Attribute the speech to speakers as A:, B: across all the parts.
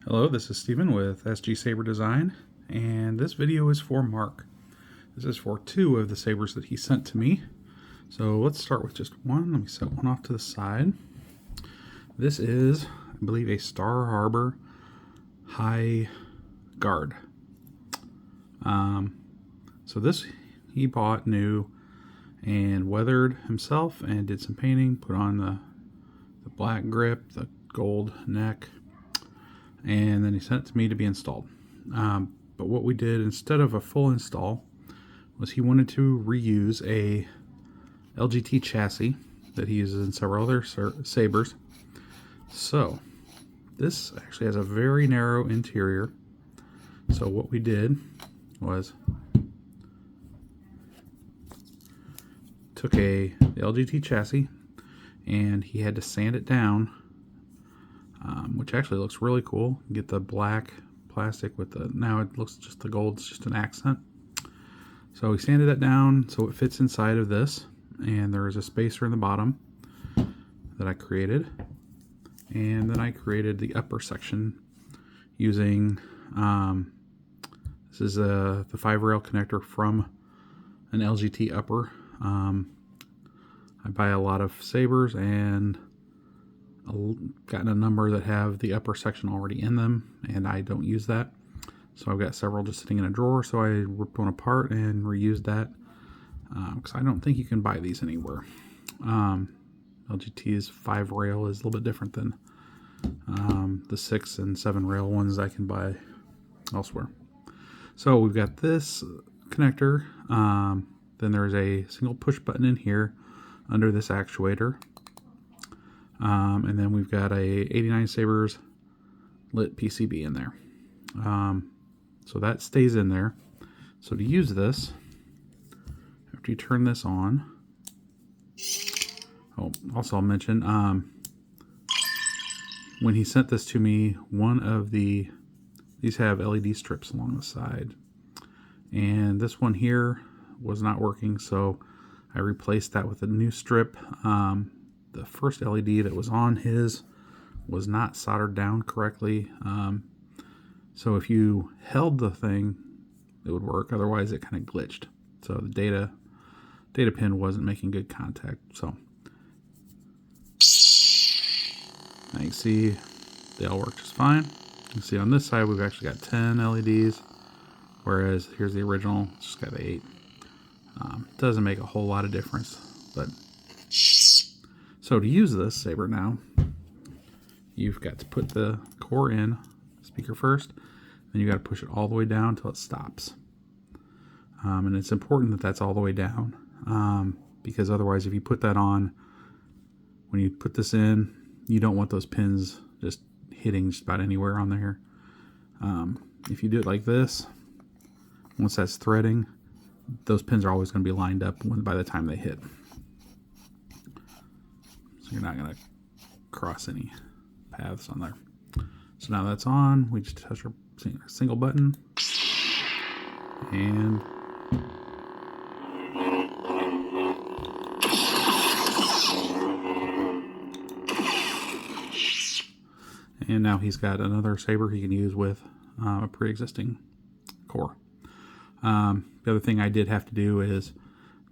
A: Hello, this is Steven with SG Saber Design, and this video is for Mark. This is for two of the sabers that he sent to me. So let's start with just one. Let me set one off to the side. This is, I believe, a Star Harbor High Guard. So this he bought new and weathered himself and did some painting, put on the black grip, the gold neck, and then he sent it to me to be installed. But what we did instead of a full install was he wanted to reuse a LGT chassis that he uses in several other sabers. So this actually has a very narrow interior. So what we did was took the LGT chassis and he had to sand it down, which actually looks really cool. Get the black plastic with the, now it looks just the gold, it's just an accent. So we sanded that down so it fits inside of this, and there is a spacer in the bottom that I created, and then I created the upper section using this is the 5-rail connector from an LGT upper. I buy a lot of sabers and gotten a number that have the upper section already in them, and I don't use that. So I've got several just sitting in a drawer, so I ripped one apart and reused that because I don't think you can buy these anywhere. LGT's 5-rail is a little bit different than the 6 and 7-rail ones I can buy elsewhere. So we've got this connector, then there's a single push button in here under this actuator, and then we've got a 89 Sabers lit PCB in there. So that stays in there. So to use this, after you turn this on, oh, also I'll mention, when he sent this to me, one of these have LED strips along the side, and this one here was not working, so I replaced that with a new strip. The first LED that was on his was not soldered down correctly, so if you held the thing it would work, otherwise it kind of glitched. So the data pin wasn't making good contact. So now you can see they all work just fine. You can see on this side we've actually got 10 LEDs, whereas here's the original, it's just got 8. Doesn't make a whole lot of difference, but so to use this saber now, you've got to put the core in, speaker first, then you got to push it all the way down until it stops. And it's important that that's all the way down, because otherwise if you put that on, when you put this in, you don't want those pins just hitting just about anywhere on there. If you do it like this, once that's threading, those pins are always going to be lined up by the time they hit. So you're not going to cross any paths on there. So now that's on, we just touch our single button, and now he's got another saber he can use with a pre-existing core. The other thing I did have to do is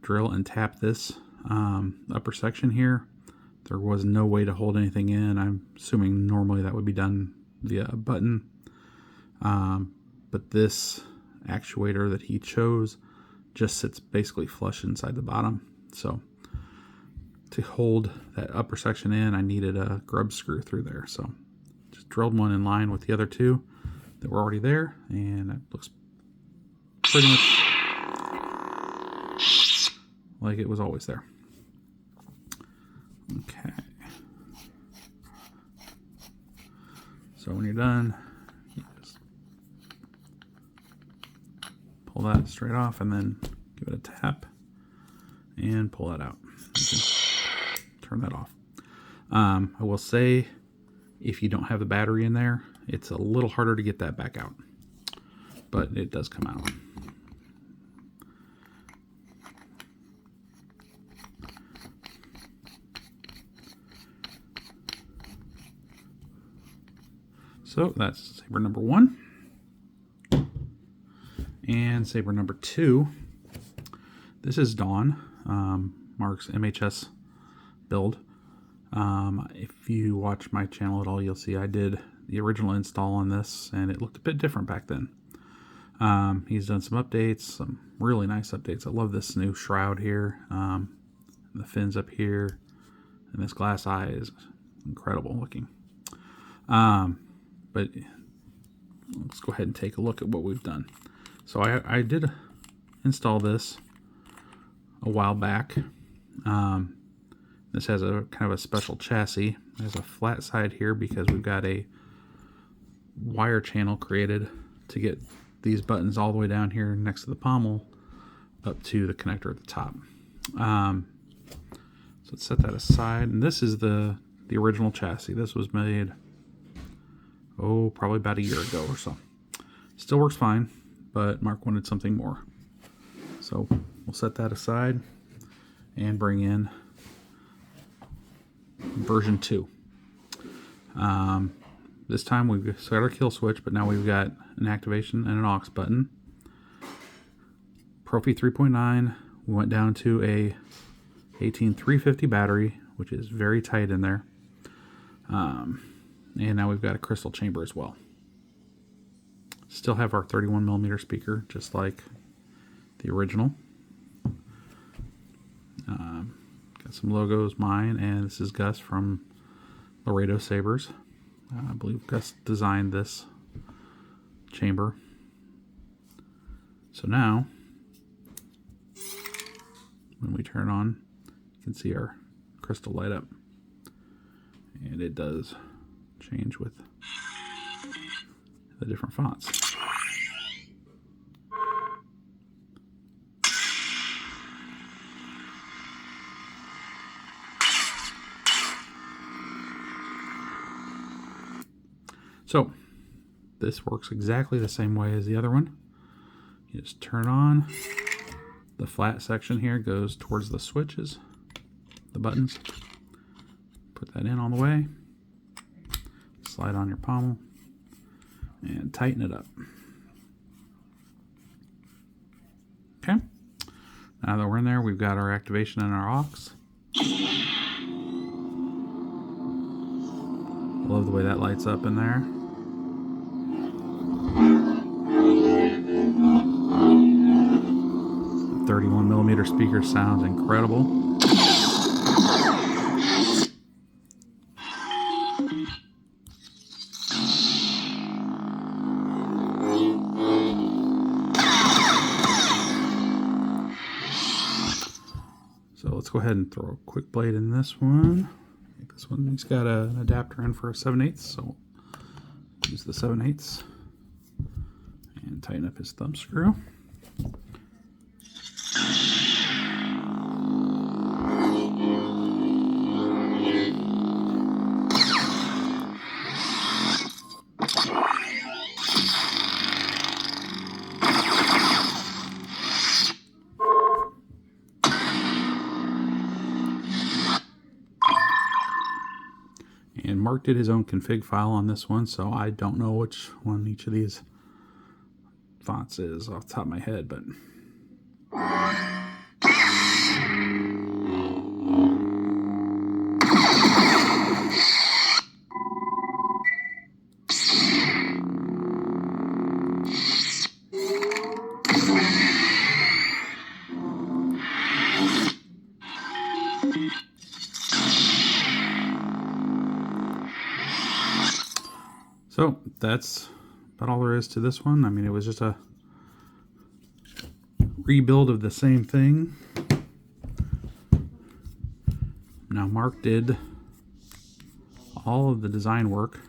A: drill and tap this upper section here. There was no way to hold anything in. I'm assuming normally that would be done via a button. But this actuator that he chose just sits basically flush inside the bottom. So to hold that upper section in, I needed a grub screw through there. So just drilled one in line with the other two that were already there, and it looks pretty much like it was always there. Okay. So when you're done, you just pull that straight off and then give it a tap and pull that out. You can turn that off. I will say, if you don't have the battery in there, it's a little harder to get that back out, but it does come out. So that's Saber number 1. And Saber number 2. This is Dawn, Mark's MHS build. If you watch my channel at all, you'll see I did the original install on this, and it looked a bit different back then. He's done some updates, some really nice updates. I love this new shroud here. The fins up here, and this glass eye is incredible looking. But let's go ahead and take a look at what we've done. So I did install this a while back. This has a kind of a special chassis. There's a flat side here because we've got a wire channel created to get these buttons all the way down here next to the pommel up to the connector at the top. So let's set that aside. And this is the original chassis. This was made, probably about a year ago or so. Still works fine, but Mark wanted something more. So we'll set that aside and bring in version 2. This time we've got our kill switch, but now we've got an activation and an aux button. Profi 3.9, we went down to a 18350 battery, which is very tight in there. And now we've got a crystal chamber as well. Still have our 31mm speaker, just like the original. Got some logos, mine, and this is Gus from Laredo Sabers. I believe Gus designed this chamber. So now, when we turn on, you can see our crystal light up. And it does change with the different fonts. So this works exactly the same way as the other one. You just turn on. The flat section here goes towards the switches, the buttons. Put that in all the way. Slide on your pommel and tighten it up. Okay. Now that we're in there, we've got our activation and our aux. I love the way that lights up in there. The 31mm speaker sounds incredible. So let's go ahead and throw a quick blade in this one. This one, he's got an adapter in for a 7/8, so use the 7/8 and tighten up his thumb screw. And Mark did his own config file on this one, so I don't know which one each of these fonts is off the top of my head, but so that's about all there is to this one. I mean, it was just a rebuild of the same thing. Now Mark did all of the design work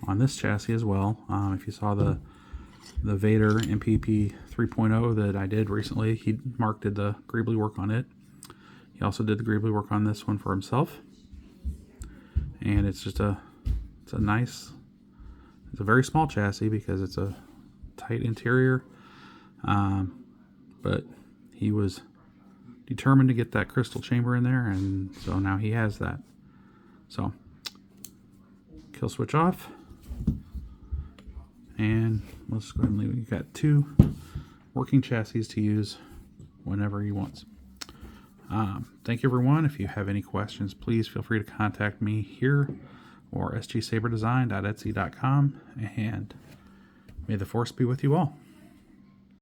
A: on this chassis as well. If you saw the Vader MPP 3.0 that I did recently, Mark did the greebly work on it. He also did the greebly work on this one for himself. And it's just it's a very small chassis because it's a tight interior. But he was determined to get that crystal chamber in there, and so now he has that. So, kill switch off, And let's go ahead and leave it. You've got 2 working chassis to use whenever he wants. Thank you, everyone. If you have any questions, please feel free to contact me here or sgsaberdesign.etsy.com. And may the force be with you all.